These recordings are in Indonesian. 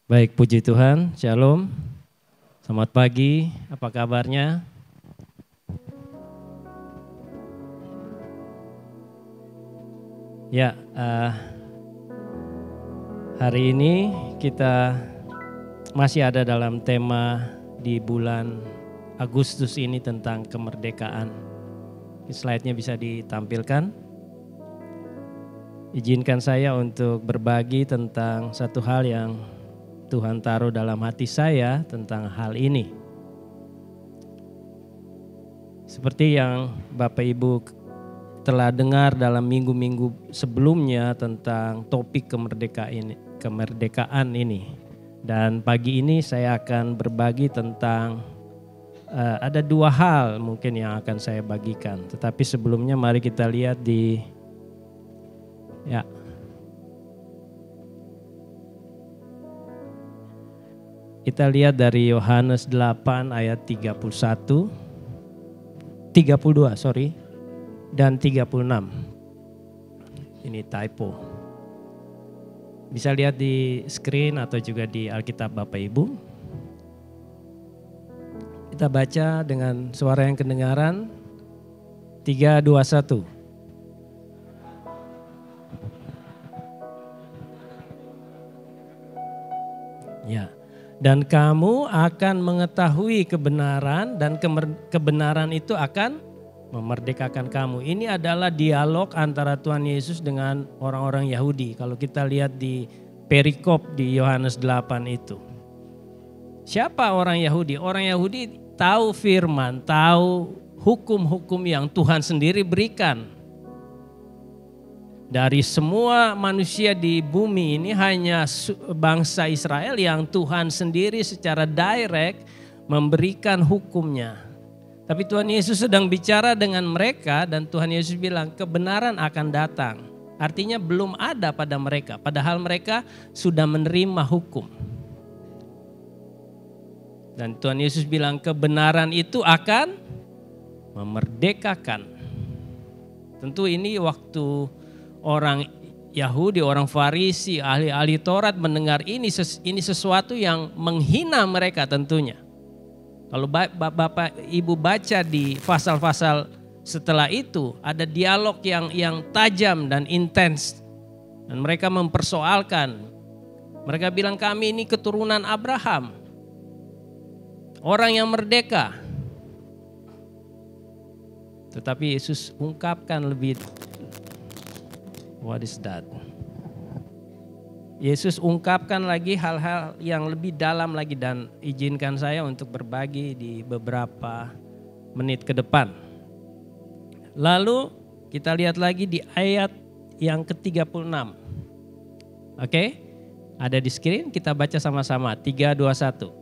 Baik, puji Tuhan, Shalom, selamat pagi, apa kabarnya? Ya, hari ini kita masih ada dalam tema di bulan Agustus ini tentang kemerdekaan. Slide-nya bisa ditampilkan. Izinkan saya untuk berbagi tentang satu hal yang Tuhan taruh dalam hati saya tentang hal ini. Seperti yang Bapak Ibu telah dengar dalam minggu-minggu sebelumnya tentang topik kemerdekaan ini. Dan pagi ini saya akan berbagi tentang ada dua hal mungkin yang akan saya bagikan. Tetapi sebelumnya mari kita lihat Kita lihat dari Yohanes 8 ayat 32 dan 36. Ini typo. Bisa lihat di screen atau juga di Alkitab Bapak Ibu. Kita baca dengan suara yang kedengaran. 3, 2, 1. Ya. Dan kamu akan mengetahui kebenaran dan kebenaran itu akan memerdekakan kamu. Ini adalah dialog antara Tuhan Yesus dengan orang-orang Yahudi. Kalau kita lihat di perikop di Yohanes 8 itu. Siapa orang Yahudi? Orang Yahudi tahu firman, tahu hukum-hukum yang Tuhan sendiri berikan. Dari semua manusia di bumi ini hanya bangsa Israel yang Tuhan sendiri secara direct memberikan hukumnya. Tapi Tuhan Yesus sedang bicara dengan mereka dan Tuhan Yesus bilang kebenaran akan datang. Artinya belum ada pada mereka, padahal mereka sudah menerima hukum. Dan Tuhan Yesus bilang kebenaran itu akan memerdekakan. Tentu ini waktu orang Yahudi, orang Farisi, ahli-ahli Taurat mendengar ini sesuatu yang menghina mereka tentunya. Kalau Bapak Ibu baca di pasal-pasal setelah itu ada dialog yang tajam dan intens. Dan mereka mempersoalkan. Mereka bilang kami ini keturunan Abraham. Orang yang merdeka. Tetapi Yesus ungkapkan lebih. What is that? Yesus ungkapkan lagi hal-hal yang lebih dalam lagi dan izinkan saya untuk berbagi di beberapa menit ke depan. Lalu kita lihat lagi di ayat yang ke-36. Oke? Ada di screen, kita baca sama-sama. 3, 2, 1.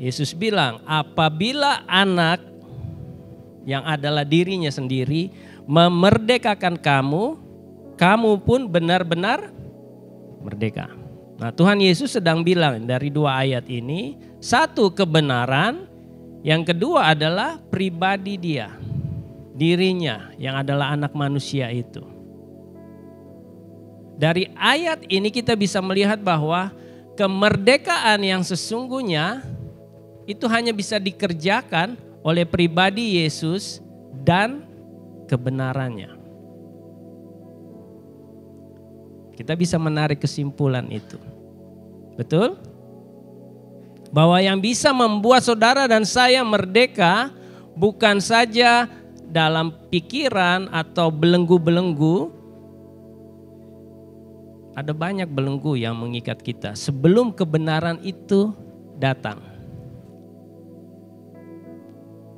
Yesus bilang, apabila anak yang adalah dirinya sendiri memerdekakan kamu, kamu pun benar-benar merdeka. Nah, Tuhan Yesus sedang bilang dari dua ayat ini, satu kebenaran, yang kedua adalah pribadi dia, dirinya yang adalah anak manusia itu. Dari ayat ini kita bisa melihat bahwa kemerdekaan yang sesungguhnya itu hanya bisa dikerjakan oleh pribadi Yesus dan kebenarannya. Kita bisa menarik kesimpulan itu. Betul? Bahwa yang bisa membuat saudara dan saya merdeka bukan saja dalam pikiran atau belenggu-belenggu. Ada banyak belenggu yang mengikat kita sebelum kebenaran itu datang.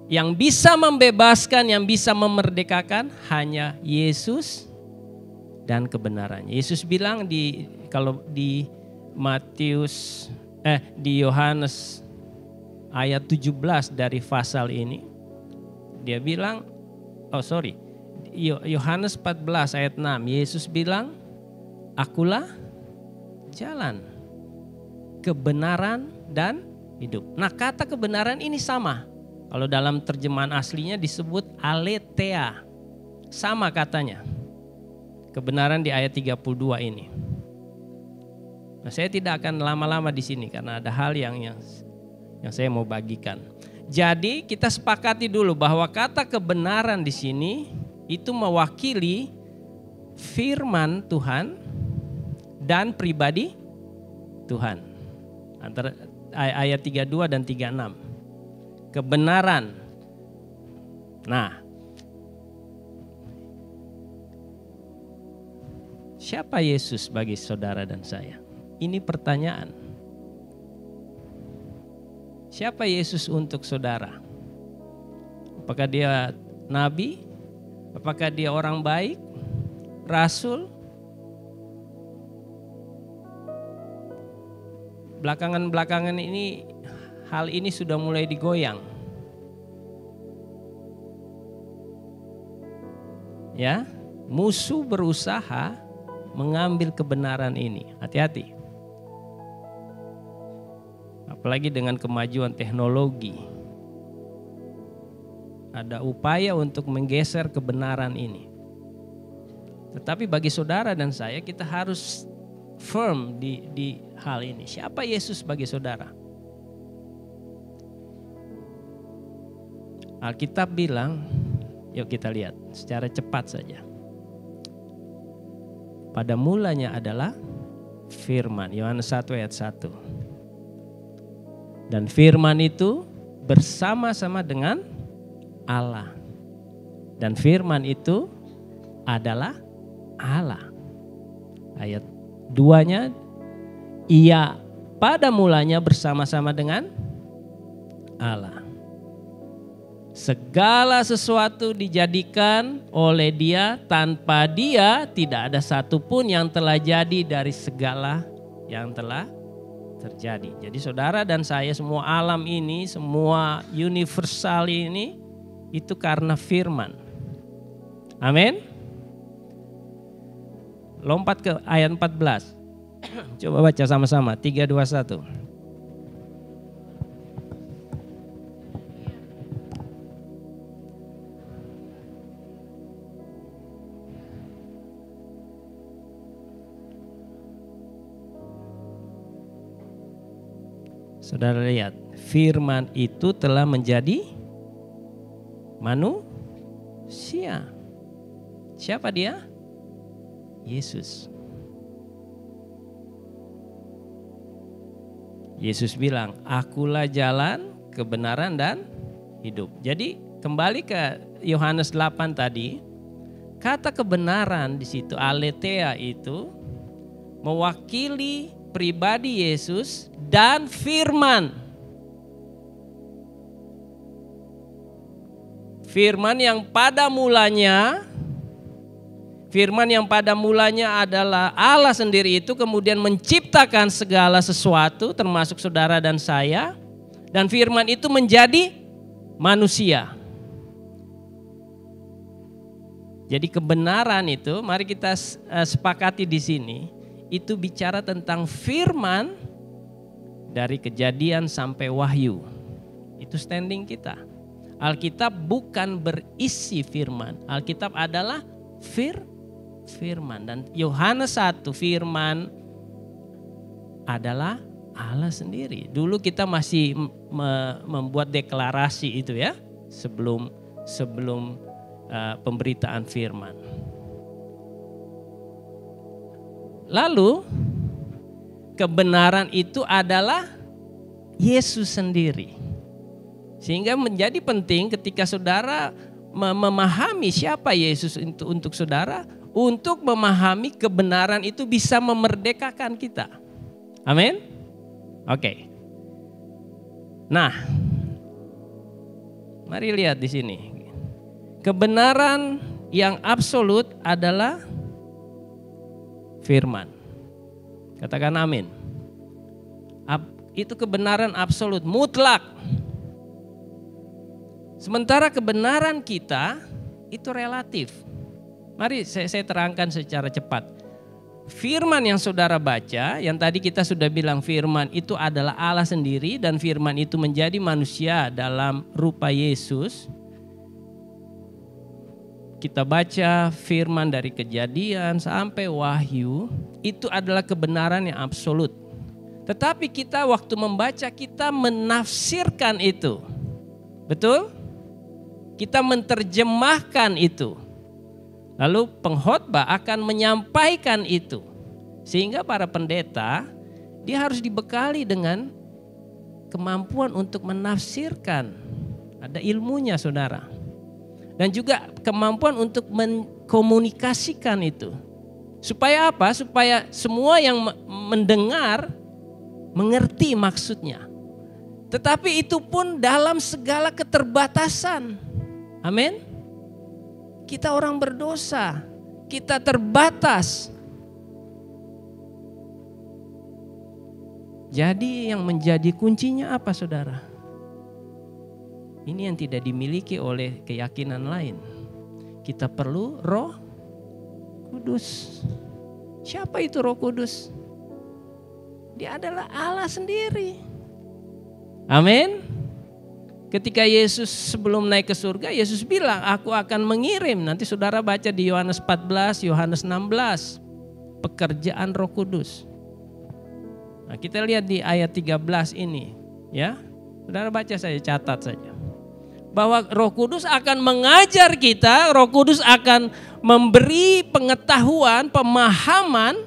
Yang bisa membebaskan, yang bisa memerdekakan hanya Yesus dan kebenarannya. Yesus bilang kalau di di Yohanes ayat 17 dari pasal ini, dia bilang, Yohanes 14 ayat 6, Yesus bilang, akulah jalan, kebenaran dan hidup. Nah, kata kebenaran ini sama. Kalau dalam terjemahan aslinya disebut aletheia. Sama katanya. kebenaran di ayat 32 ini. Nah, saya tidak akan lama-lama di sini karena ada hal yang saya mau bagikan. Jadi kita sepakati dulu bahwa kata kebenaran di sini itu mewakili firman Tuhan dan pribadi Tuhan. Antara ayat 32 dan 36. Kebenaran. Nah, siapa Yesus bagi saudara dan saya? Ini pertanyaan. Siapa Yesus untuk saudara? Apakah dia nabi? Apakah dia orang baik? Rasul? Belakangan-belakangan ini hal ini sudah mulai digoyang. Ya, musuh berusaha mengambil kebenaran ini. Hati-hati. Apalagi dengan kemajuan teknologi. Ada upaya untuk menggeser kebenaran ini. Tetapi bagi saudara dan saya, kita harus firm di hal ini. Siapa Yesus bagi saudara? Alkitab bilang, yuk kita lihat secara cepat saja. Pada mulanya adalah firman. Yohanes 1 ayat 1. Dan firman itu bersama-sama dengan Allah. Dan firman itu adalah Allah. Ayat 2-nya, ia pada mulanya bersama-sama dengan Allah. Segala sesuatu dijadikan oleh Dia, tanpa Dia tidak ada satupun yang telah jadi dari segala yang telah terjadi. Jadi saudara dan saya, semua alam ini, semua universal ini, itu karena firman. Amin. Lompat ke ayat 14. Coba baca sama-sama. 3, 2, 1. Saudara lihat, firman itu telah menjadi manusia. Siapa dia? Yesus. Yesus bilang, akulah jalan, kebenaran dan hidup. Jadi kembali ke Yohanes 8 tadi, kata kebenaran di situ, aletheia itu mewakili pribadi Yesus dan firman. Firman yang pada mulanya adalah Allah sendiri itu kemudian menciptakan segala sesuatu termasuk saudara dan saya. Dan firman itu menjadi manusia. Jadi kebenaran itu, mari kita sepakati di sini, itu bicara tentang firman dari Kejadian sampai Wahyu. Itu standing kita. Alkitab bukan berisi firman. Alkitab adalah firman. Dan Yohanes 1, firman adalah Allah sendiri. Dulu kita masih membuat deklarasi itu ya, sebelum pemberitaan firman. Lalu kebenaran itu adalah Yesus sendiri. Sehingga menjadi penting ketika saudara memahami siapa Yesus untuk saudara, untuk memahami kebenaran itu bisa memerdekakan kita. Amin. Oke. Nah, mari lihat di sini. Kebenaran yang absolut adalah firman. Katakan amin. Itu kebenaran absolut, mutlak. Sementara kebenaran kita itu relatif. Mari saya terangkan secara cepat. Firman yang saudara baca, yang tadi kita sudah bilang firman itu adalah Allah sendiri dan firman itu menjadi manusia dalam rupa Yesus. kita baca firman dari Kejadian sampai Wahyu, itu adalah kebenaran yang absolut. Tetapi kita waktu membaca, kita menafsirkan itu. Betul? Kita menerjemahkan itu. Lalu pengkhotbah akan menyampaikan itu. Sehingga para pendeta, dia harus dibekali dengan kemampuan untuk menafsirkan. Ada ilmunya, saudara. Dan juga kemampuan untuk mengkomunikasikan itu. Supaya apa? Supaya semua yang mendengar mengerti maksudnya. Tetapi itu pun dalam segala keterbatasan. Amin. Kita orang berdosa, kita terbatas. Jadi yang menjadi kuncinya apa, saudara? Ini yang tidak dimiliki oleh keyakinan lain. Kita perlu Roh Kudus. Siapa itu Roh Kudus? Dia adalah Allah sendiri. Amin. Ketika Yesus sebelum naik ke surga, Yesus bilang, aku akan mengirim. Nanti saudara baca di Yohanes 14, Yohanes 16. Pekerjaan Roh Kudus. Nah, kita lihat di ayat 13 ini. Ya, saudara baca saja, catat saja. Bahwa Roh Kudus akan mengajar kita, Roh Kudus akan memberi pengetahuan, pemahaman,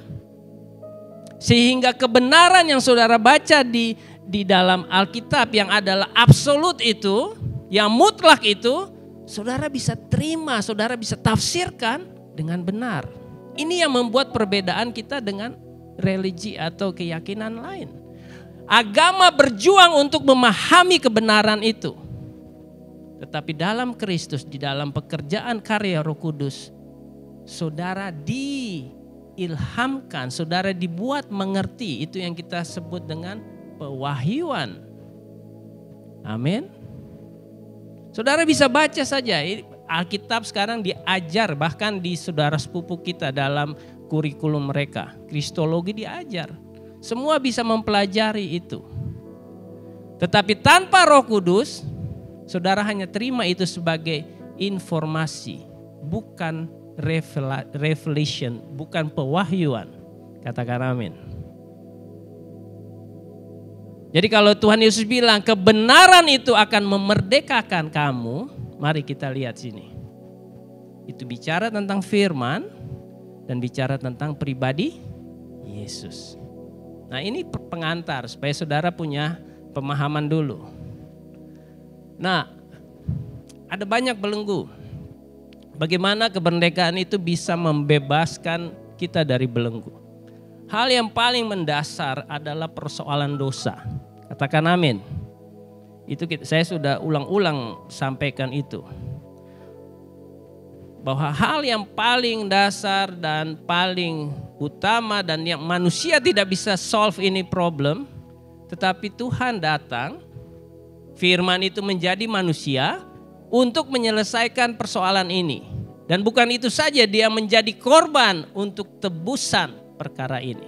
sehingga kebenaran yang saudara baca di dalam Alkitab yang adalah absolut itu, yang mutlak itu, saudara bisa terima, saudara bisa tafsirkan dengan benar. Ini yang membuat perbedaan kita dengan religi atau keyakinan lain. Agama berjuang untuk memahami kebenaran itu. Tetapi dalam Kristus, di dalam pekerjaan karya Roh Kudus, saudara diilhamkan, saudara dibuat mengerti. Itu yang kita sebut dengan pewahyuan. Amin. Saudara bisa baca saja. Alkitab sekarang diajar bahkan di saudara sepupu kita dalam kurikulum mereka. Kristologi diajar. Semua bisa mempelajari itu. Tetapi tanpa Roh Kudus, saudara hanya terima itu sebagai informasi, bukan revelation, bukan pewahyuan. Katakan amin. Jadi kalau Tuhan Yesus bilang kebenaran itu akan memerdekakan kamu, mari kita lihat sini. Itu bicara tentang firman dan bicara tentang pribadi Yesus. Nah, ini pengantar supaya saudara punya pemahaman dulu. Nah, ada banyak belenggu. Bagaimana kemerdekaan itu bisa membebaskan kita dari belenggu. Hal yang paling mendasar adalah persoalan dosa. Katakan amin. Itu saya sudah ulang-ulang sampaikan itu. Bahwa hal yang paling dasar dan paling utama dan yang manusia tidak bisa solve ini problem. Tetapi Tuhan datang, firman itu menjadi manusia untuk menyelesaikan persoalan ini. Dan bukan itu saja, dia menjadi korban untuk tebusan perkara ini.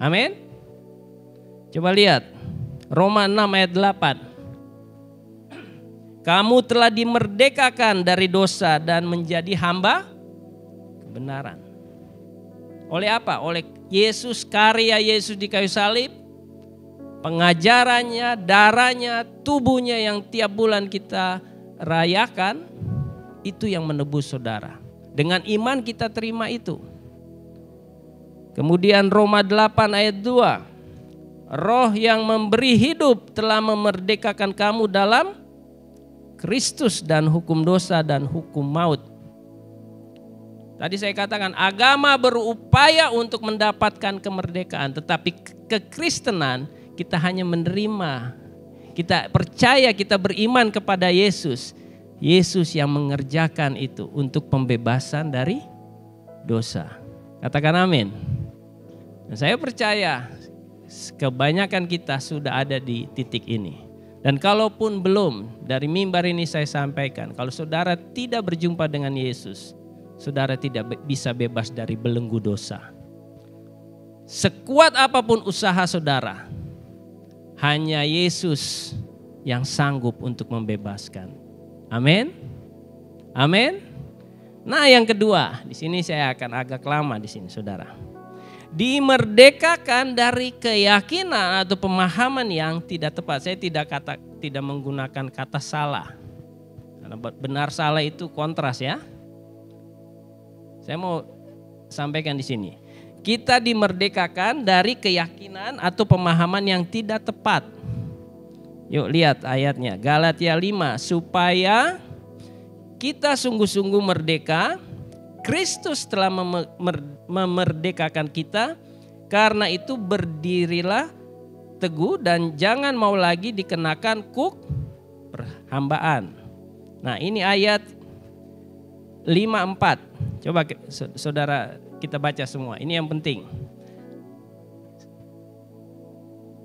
Amin. Coba lihat Roma 6 ayat 8. Kamu telah dimerdekakan dari dosa dan menjadi hamba kebenaran. Oleh apa? Oleh Yesus, karya Yesus di kayu salib, pengajarannya, darahnya, tubuhnya yang tiap bulan kita rayakan, itu yang menebus saudara. Dengan iman kita terima itu. Kemudian Roma 8 ayat 2. Roh yang memberi hidup telah memerdekakan kamu dalam Kristus dan hukum dosa dan hukum maut. Tadi saya katakan agama berupaya untuk mendapatkan kemerdekaan, tetapi kekristenan kita hanya menerima. Kita percaya, kita beriman kepada Yesus. Yesus yang mengerjakan itu untuk pembebasan dari dosa. Katakan amin. Dan saya percaya kebanyakan kita sudah ada di titik ini. Dan kalaupun belum, dari mimbar ini saya sampaikan, kalau saudara tidak berjumpa dengan Yesus, saudara tidak bisa bebas dari belenggu dosa. Sekuat apapun usaha saudara, hanya Yesus yang sanggup untuk membebaskan. Amin. Amin. Nah, yang kedua, di sini saya akan agak lama di sini, saudara. Dimerdekakan dari keyakinan atau pemahaman yang tidak tepat. Saya tidak menggunakan kata salah. Karena benar salah itu kontras ya. Saya mau sampaikan di sini. Kita dimerdekakan dari keyakinan atau pemahaman yang tidak tepat. Yuk lihat ayatnya. Galatia 5, supaya kita sungguh-sungguh merdeka, Kristus telah memerdekakan kita. Karena itu berdirilah teguh dan jangan mau lagi dikenakan kuk perhambaan. Nah, ini ayat 5:4. Coba saudara kita baca semua. Ini yang penting.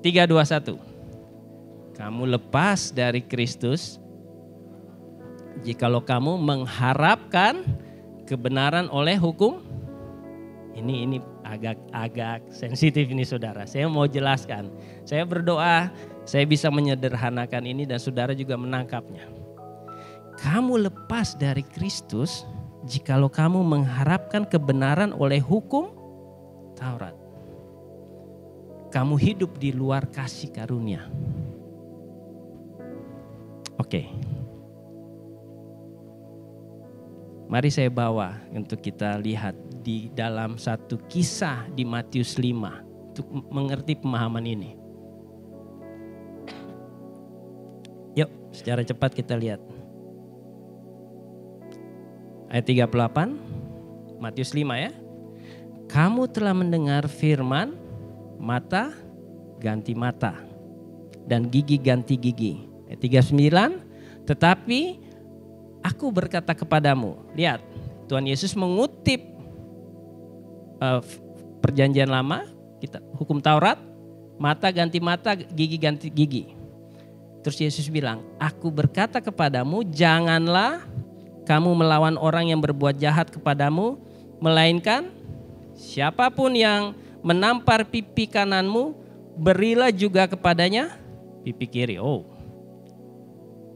3, 2, 1. Kamu lepas dari Kristus jikalau kamu mengharapkan kebenaran oleh hukum. Ini agak sensitif ini saudara. Saya mau jelaskan. Saya berdoa saya bisa menyederhanakan ini dan saudara juga menangkapnya. Kamu lepas dari Kristus jikalau kamu mengharapkan kebenaran oleh hukum Taurat. Kamu hidup di luar kasih karunia. Oke. Mari saya bawa untuk kita lihat di dalam satu kisah di Matius 5 untuk mengerti pemahaman ini. Yuk, secara cepat kita lihat. Ayat 38, Matius 5 ya. Kamu telah mendengar firman, mata ganti mata dan gigi ganti gigi. Ayat 39, tetapi aku berkata kepadamu. Lihat, Tuhan Yesus mengutip perjanjian lama, hukum Taurat, mata ganti mata, gigi ganti gigi. Terus Yesus bilang, aku berkata kepadamu, janganlah kamu melawan orang yang berbuat jahat kepadamu, melainkan siapapun yang menampar pipi kananmu, berilah juga kepadanya pipi kiri. Oh,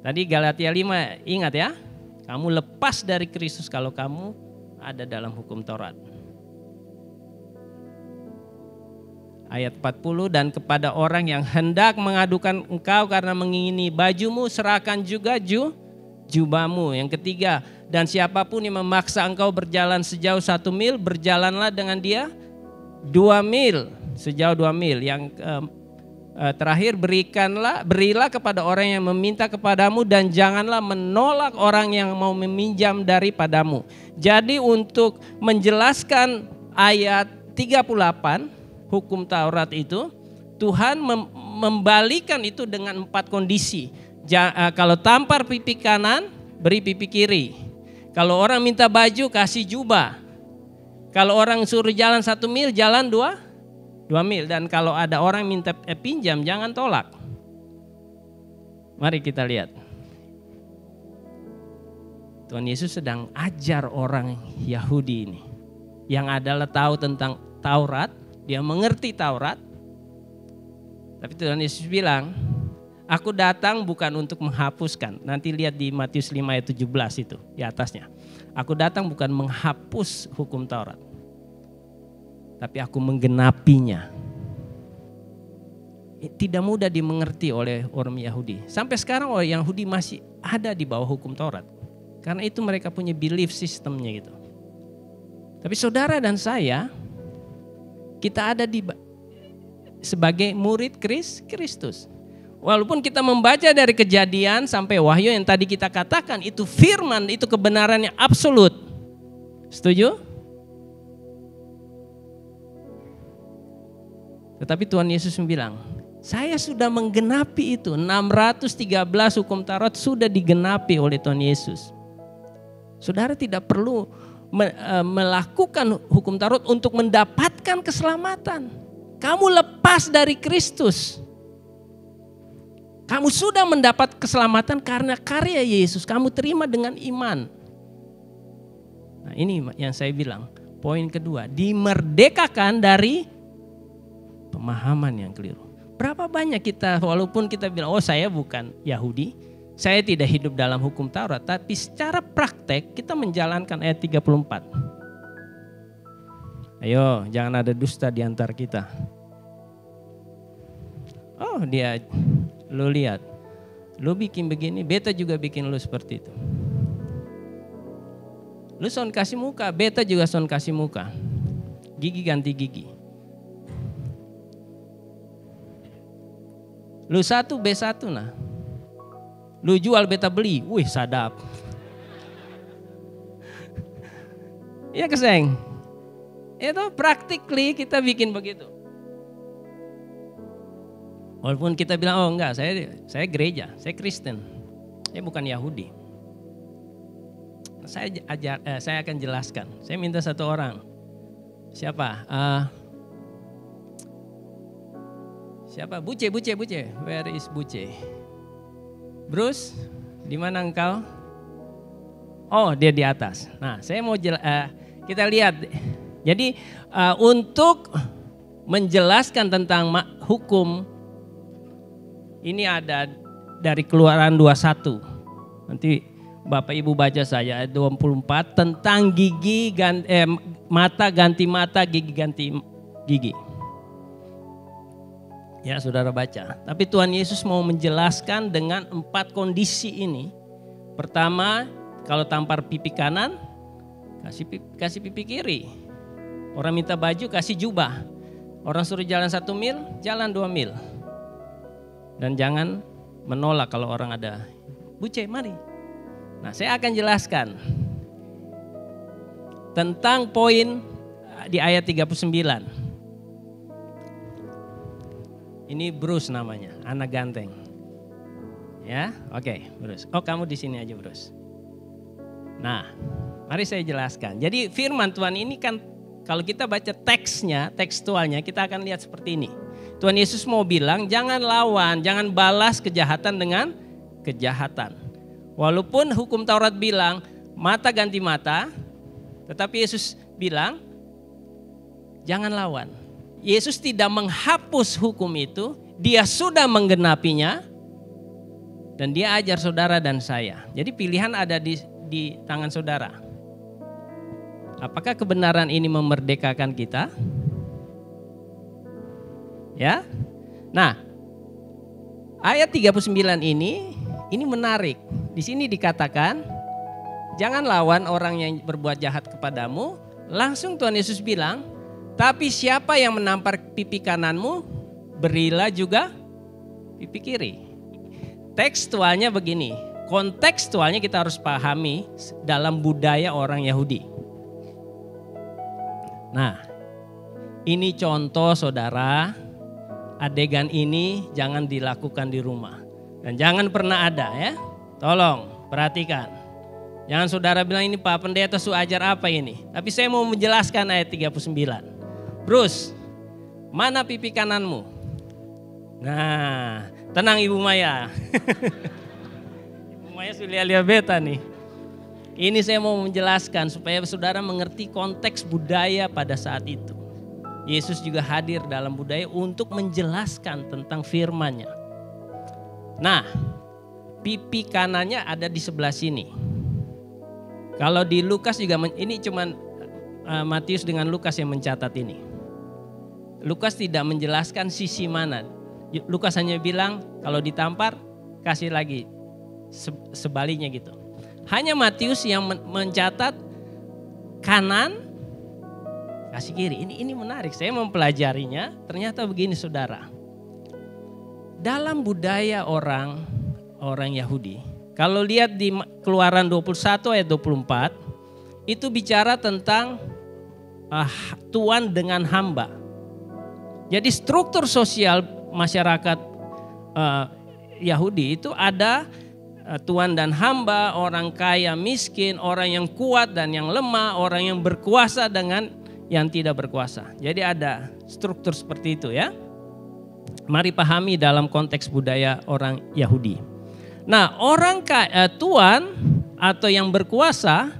tadi Galatia 5, ingat ya, kamu lepas dari Kristus kalau kamu ada dalam hukum Taurat. Ayat 40, dan kepada orang yang hendak mengadukan engkau karena mengingini bajumu, serahkan juga jubahmu. Yang ketiga, dan siapapun yang memaksa engkau berjalan sejauh 1 mil, berjalanlah dengan dia 2 mil, sejauh 2 mil. Yang terakhir, berilah kepada orang yang meminta kepadamu dan janganlah menolak orang yang mau meminjam daripadamu. Jadi untuk menjelaskan ayat 38 hukum Taurat itu, Tuhan membalikan itu dengan 4 kondisi. Kalau tampar pipi kanan, beri pipi kiri. Kalau orang minta baju, kasih jubah. Kalau orang suruh jalan 1 mil, jalan 2 mil. Dan kalau ada orang minta pinjam, jangan tolak. Mari kita lihat. Tuhan Yesus sedang ajar orang Yahudi ini, yang adalah tahu tentang Taurat, dia mengerti Taurat. Tapi Tuhan Yesus bilang, aku datang bukan untuk menghapuskan. Nanti lihat di Matius 5 ayat 17 itu di atasnya. Aku datang bukan menghapus hukum Taurat, tapi aku menggenapinya. Tidak mudah dimengerti oleh orang Yahudi. Sampai sekarang orang Yahudi masih ada di bawah hukum Taurat. Karena itu mereka punya belief sistemnya gitu. Tapi saudara dan saya, kita ada sebagai murid Kristus. Walaupun kita membaca dari Kejadian sampai Wahyu yang tadi kita katakan, itu firman, itu kebenaran yang absolut. Setuju? Tetapi Tuhan Yesus bilang, saya sudah menggenapi itu. 613 hukum Taurat sudah digenapi oleh Tuhan Yesus. Saudara tidak perlu melakukan hukum Taurat untuk mendapatkan keselamatan. Kamu lepas dari Kristus. Kamu sudah mendapat keselamatan karena karya Yesus. Kamu terima dengan iman. Nah, ini yang saya bilang. Poin kedua, dimerdekakan dari pemahaman yang keliru. Berapa banyak kita, walaupun kita bilang, oh saya bukan Yahudi, saya tidak hidup dalam hukum Taurat, tapi secara praktek kita menjalankan ayat 34. Ayo, jangan ada dusta di antara kita. Oh, lu lihat, lu bikin begini, beta juga bikin lu seperti itu. Lu son kasih muka, beta juga son kasih muka. Gigi ganti gigi. Lu satu, B1 nah. Lu jual, beta beli. Wih, sadap. Iya keseng. Itu practically kita bikin begitu. Walaupun kita bilang, oh enggak, saya gereja, saya Kristen. Saya bukan Yahudi. Saya akan jelaskan. Saya minta satu orang. Siapa? Siapa? Buce. Where is Buce? Bruce, di mana engkau? Oh, dia di atas. Nah, saya mau kita lihat. Jadi untuk menjelaskan tentang hukum ini ada dari Keluaran 21. Nanti Bapak Ibu baca saya ayat 24 tentang mata ganti mata, gigi ganti gigi. Ya, saudara baca. Tapi Tuhan Yesus mau menjelaskan dengan 4 kondisi ini. Pertama, kalau tampar pipi kanan, kasih pipi kiri. Orang minta baju, kasih jubah. Orang suruh jalan 1 mil, jalan 2 mil. Dan jangan menolak kalau orang ada, Buce, mari. Nah, saya akan jelaskan tentang poin di ayat 39. Ini Bruce namanya, anak ganteng. Ya, oke, Bruce. Oh, kamu di sini aja, Bruce. Nah, mari saya jelaskan. Jadi firman Tuhan ini kan kalau kita baca tekstualnya, kita akan lihat seperti ini. Tuhan Yesus mau bilang, jangan lawan, jangan balas kejahatan dengan kejahatan. Walaupun hukum Taurat bilang mata ganti mata, tetapi Yesus bilang jangan lawan. Yesus tidak menghapus hukum itu, dia sudah menggenapinya dan dia ajar saudara dan saya. Jadi pilihan ada di tangan saudara. Apakah kebenaran ini memerdekakan kita? Ya. Nah, ayat 39 ini menarik. Di sini dikatakan, jangan lawan orang yang berbuat jahat kepadamu. Langsung Tuhan Yesus bilang, tapi siapa yang menampar pipi kananmu, berilah juga pipi kiri. Tekstualnya begini, kontekstualnya kita harus pahami dalam budaya orang Yahudi. Nah, ini contoh saudara, adegan ini jangan dilakukan di rumah. Dan jangan pernah ada ya. Tolong perhatikan. Jangan saudara bilang ini Pak Pendeta su ajar apa ini. Tapi saya mau menjelaskan ayat 39. Bruce, mana pipi kananmu? Nah, tenang Ibu Maya. Ibu Maya sudah lihat beta nih. Ini saya mau menjelaskan supaya saudara mengerti konteks budaya pada saat itu. Yesus juga hadir dalam budaya untuk menjelaskan tentang firman-Nya. Nah, pipi kanannya ada di sebelah sini. Kalau di Lukas juga, ini cuman Matius dengan Lukas yang mencatat ini. Lukas tidak menjelaskan sisi mana. Lukas hanya bilang kalau ditampar kasih lagi, sebaliknya gitu. Hanya Matius yang mencatat kanan kasih kiri. Ini menarik. Saya mempelajarinya. Ternyata begini saudara. Dalam budaya orang Yahudi, kalau lihat di Keluaran 21 ayat 24, itu bicara tentang tuan dengan hamba. Jadi struktur sosial masyarakat Yahudi itu ada tuan dan hamba, orang kaya miskin, orang yang kuat dan yang lemah, orang yang berkuasa dengan yang tidak berkuasa. Jadi ada struktur seperti itu ya. Mari pahami dalam konteks budaya orang Yahudi. Nah, orang tuan atau yang berkuasa,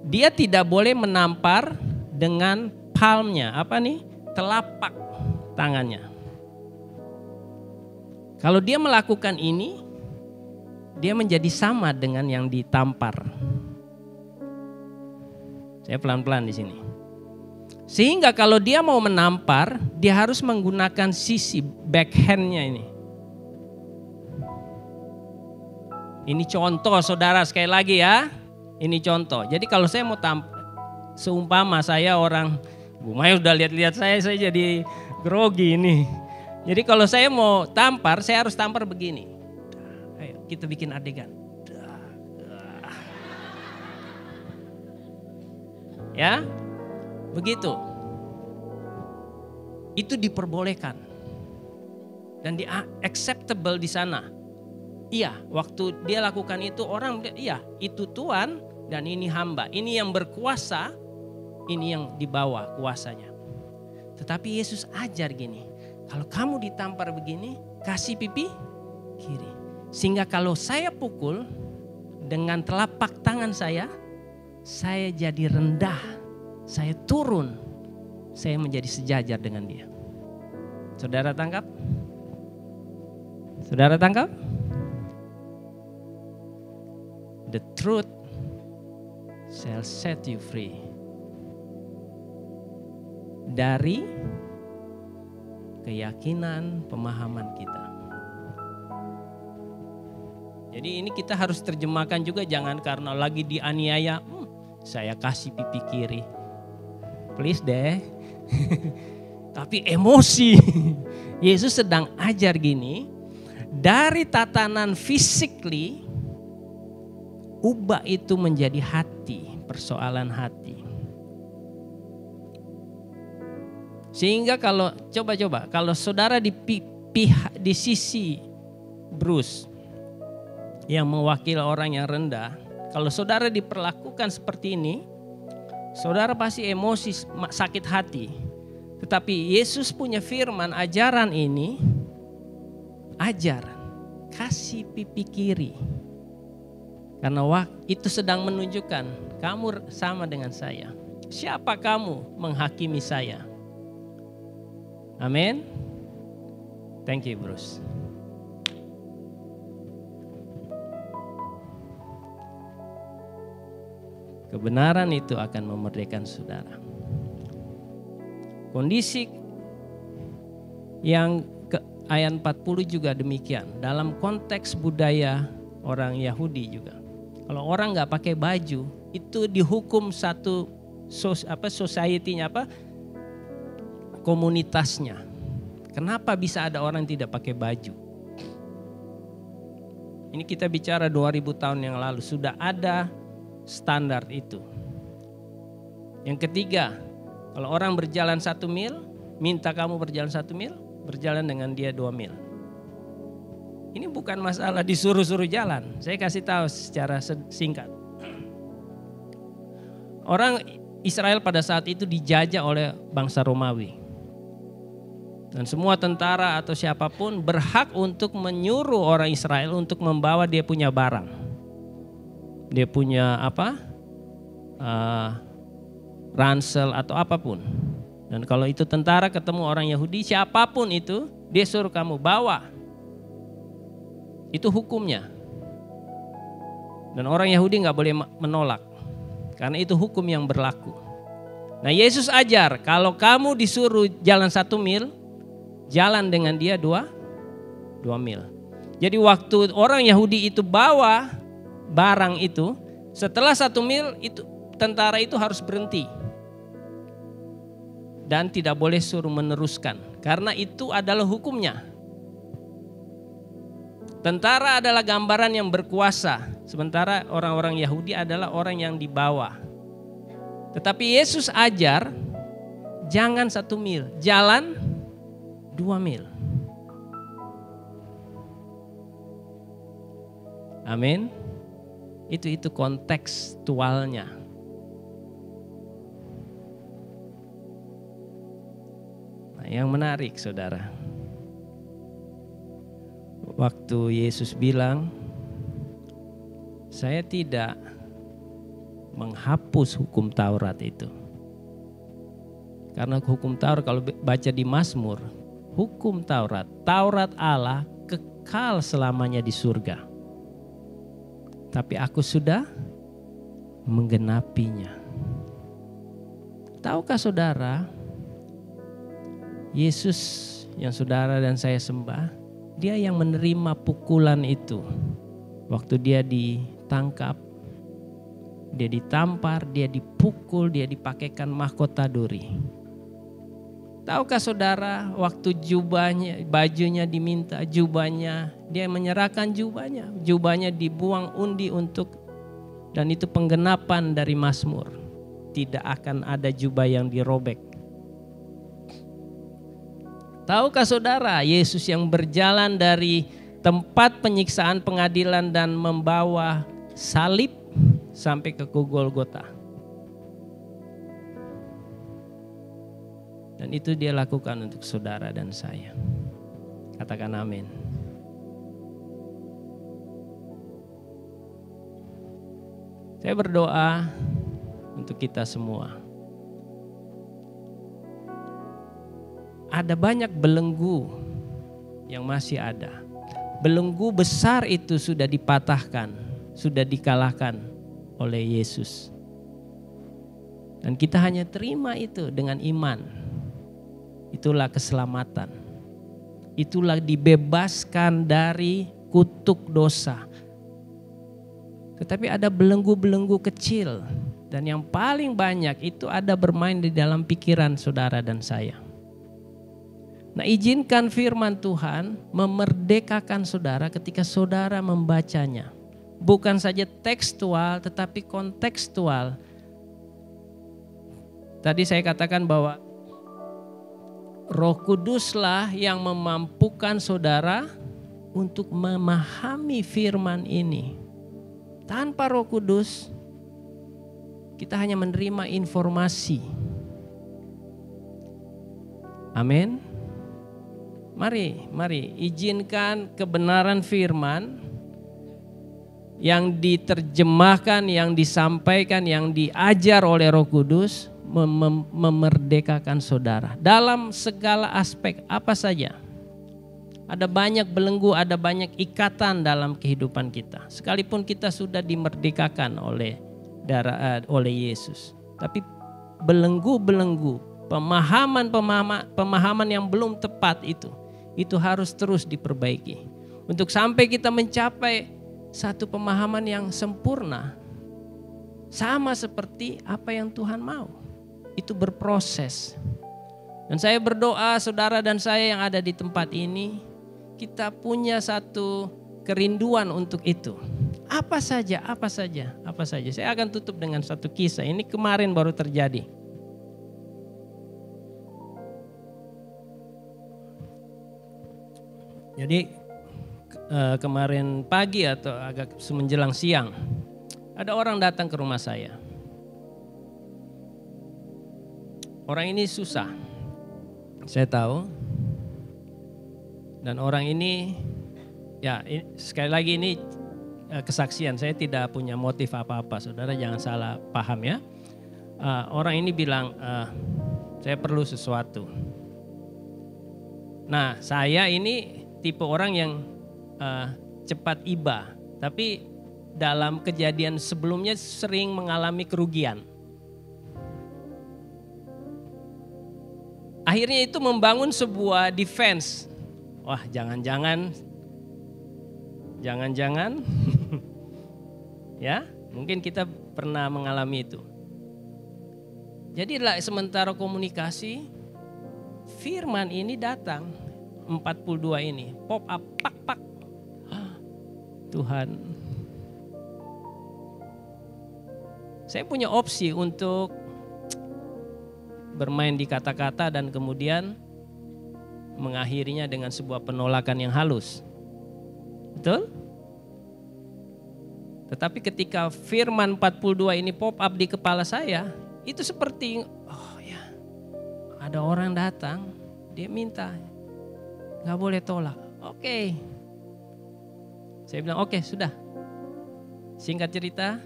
dia tidak boleh menampar dengan palmnya, apa nih? Telapak tangannya. Kalau dia melakukan ini, dia menjadi sama dengan yang ditampar. Saya pelan-pelan di sini. Sehingga kalau dia mau menampar, dia harus menggunakan sisi backhand-nya ini. Ini contoh saudara, sekali lagi ya. Ini contoh. Jadi kalau saya mau seumpama saya orang, Bu Maya udah lihat-lihat saya jadi grogi ini. Jadi kalau saya mau tampar, saya harus tampar begini. Ayo kita bikin adegan. Ya, begitu. Itu diperbolehkan dan acceptable di sana. Iya, waktu dia lakukan itu orang, iya itu Tuhan dan ini hamba. Ini yang berkuasa, ini yang dibawa kuasanya. Tetapi Yesus ajar gini, kalau kamu ditampar begini, kasih pipi kiri. Sehingga kalau saya pukul dengan telapak tangan saya jadi rendah, saya turun, saya menjadi sejajar dengan dia. Saudara tangkap? Saudara tangkap? The truth shall set you free. Dari keyakinan, pemahaman kita. Jadi ini kita harus terjemahkan juga, jangan karena lagi dianiaya, saya kasih pipi kiri. Please deh. Tapi emosi. Yesus sedang ajar gini, dari tatanan physically, ubah itu menjadi hati, persoalan hati. Sehingga kalau coba kalau saudara di sisi Bruce yang mewakili orang yang rendah, kalau saudara diperlakukan seperti ini, saudara pasti emosi, sakit hati. Tetapi Yesus punya firman, ajaran ini, ajar, kasih pipi kiri. Karena itu sedang menunjukkan kamu sama dengan saya. Siapa kamu menghakimi saya? Amin. Thank you, Bruce. Kebenaran itu akan memerdekakan saudara. Kondisi yang ayat 40 juga demikian. Dalam konteks budaya orang Yahudi juga. Kalau orang nggak pakai baju, itu dihukum satu society-nya komunitasnya. Kenapa bisa ada orang yang tidak pakai baju? Ini kita bicara 2000 tahun yang lalu, sudah ada standar itu. Yang ketiga, kalau orang berjalan 1 mil, minta kamu berjalan 1 mil, berjalan dengan dia 2 mil. Ini bukan masalah disuruh-suruh jalan. Saya kasih tahu secara singkat. Orang Israel pada saat itu dijajah oleh bangsa Romawi. Dan semua tentara atau siapapun berhak untuk menyuruh orang Israel untuk membawa dia punya barang. Dia punya ransel atau apapun. Dan kalau itu tentara ketemu orang Yahudi, siapapun itu, dia suruh kamu bawa. Itu hukumnya. Dan orang Yahudi nggak boleh menolak. Karena itu hukum yang berlaku. Nah Yesus ajar, kalau kamu disuruh jalan 1 mil, jalan dengan dia 2 mil. Jadi waktu orang Yahudi itu bawa barang itu, setelah 1 mil itu tentara itu harus berhenti. Dan tidak boleh suruh meneruskan. Karena itu adalah hukumnya. Tentara adalah gambaran yang berkuasa. Sementara orang-orang Yahudi adalah orang yang dibawa. Tetapi Yesus ajar, jangan 1 mil, jalan 2 mil. Amin. Itu kontekstualnya. Nah, yang menarik saudara, waktu Yesus bilang, saya tidak menghapus hukum Taurat itu. Karena hukum Taurat kalau baca di Mazmur, hukum Taurat Allah kekal selamanya di surga. tapi aku sudah menggenapinya. Tahukah saudara, Yesus yang saudara dan saya sembah, dia yang menerima pukulan itu. Waktu dia ditangkap, dia ditampar, dia dipukul, dia dipakaikan mahkota duri. Tahukah saudara, waktu jubahnya, bajunya diminta, jubahnya, dia menyerahkan jubahnya. Jubahnya dibuang undi dan itu penggenapan dari Mazmur. Tidak akan ada jubah yang dirobek. Tahukah saudara, Yesus yang berjalan dari tempat penyiksaan pengadilan dan membawa salib sampai ke Golgota. Dan itu dia lakukan untuk saudara dan saya. Katakan amin. Saya berdoa untuk kita semua. Ada banyak belenggu yang masih ada. Belenggu besar itu sudah dipatahkan, sudah dikalahkan oleh Yesus. Dan kita hanya terima itu dengan iman. Itulah keselamatan. Itulah dibebaskan dari kutuk dosa. Tetapi ada belenggu-belenggu kecil. Dan yang paling banyak itu ada bermain di dalam pikiran saudara dan saya. Nah, izinkan firman Tuhan memerdekakan saudara ketika saudara membacanya. Bukan saja tekstual tetapi kontekstual. Tadi saya katakan bahwa Roh Kuduslah yang memampukan saudara untuk memahami firman ini. Tanpa Roh Kudus, kita hanya menerima informasi. Amin. Mari izinkan kebenaran firman yang diterjemahkan, yang disampaikan, yang diajar oleh Roh Kudus memerdekakan saudara dalam segala aspek apa saja. Ada banyak belenggu, ada banyak ikatan dalam kehidupan kita. Sekalipun kita sudah dimerdekakan oleh Yesus, tapi belenggu-belenggu, pemahaman yang belum tepat itu harus terus diperbaiki. Untuk sampai kita mencapai satu pemahaman yang sempurna, sama seperti apa yang Tuhan mau. Itu berproses. Dan saya berdoa saudara dan saya yang ada di tempat ini, kita punya satu kerinduan untuk itu. Apa saja. Saya akan tutup dengan satu kisah. Ini kemarin baru terjadi. Jadi kemarin pagi atau agak menjelang siang, ada orang datang ke rumah saya. Orang ini susah, saya tahu. Dan orang ini, ya sekali lagi ini kesaksian, saya tidak punya motif apa-apa. Saudara jangan salah paham ya. Orang ini bilang, saya perlu sesuatu. Nah, saya ini tipe orang yang cepat iba. Tapi dalam kejadian sebelumnya sering mengalami kerugian. Akhirnya itu membangun sebuah defense. Wah, jangan-jangan ya, mungkin kita pernah mengalami itu. Jadi sementara komunikasi, firman ini datang 42 ini, pop up, pak. Tuhan, saya punya opsi untuk bermain di kata-kata dan kemudian mengakhirinya dengan sebuah penolakan yang halus. Betul? Tetapi ketika firman 42 ini pop up di kepala saya, itu seperti, oh ya, ada orang datang, dia minta, gak boleh tolak. Oke. Saya bilang oke, sudah. Singkat cerita,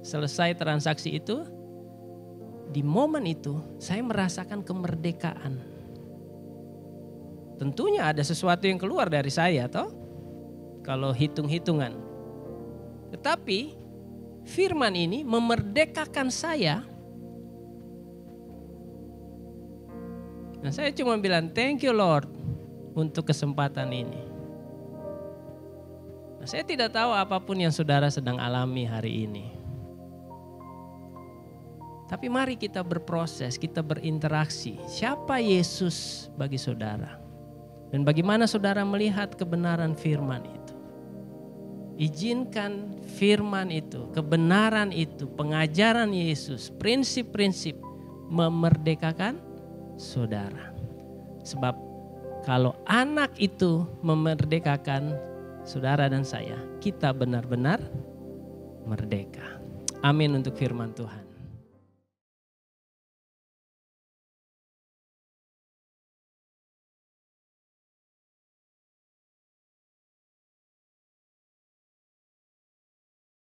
selesai transaksi itu, di momen itu saya merasakan kemerdekaan. Tentunya ada sesuatu yang keluar dari saya, toh? Kalau hitung-hitungan. Tetapi firman ini memerdekakan saya. Nah, saya cuma bilang thank you Lord untuk kesempatan ini. Nah, saya tidak tahu apapun yang saudara sedang alami hari ini. Tapi mari kita berproses, kita berinteraksi. Siapa Yesus bagi saudara? Dan bagaimana saudara melihat kebenaran firman itu? Izinkan firman itu, kebenaran itu, pengajaran Yesus, prinsip-prinsip memerdekakan saudara. Sebab kalau anak itu memerdekakan saudara dan saya, kita benar-benar merdeka. Amin untuk firman Tuhan.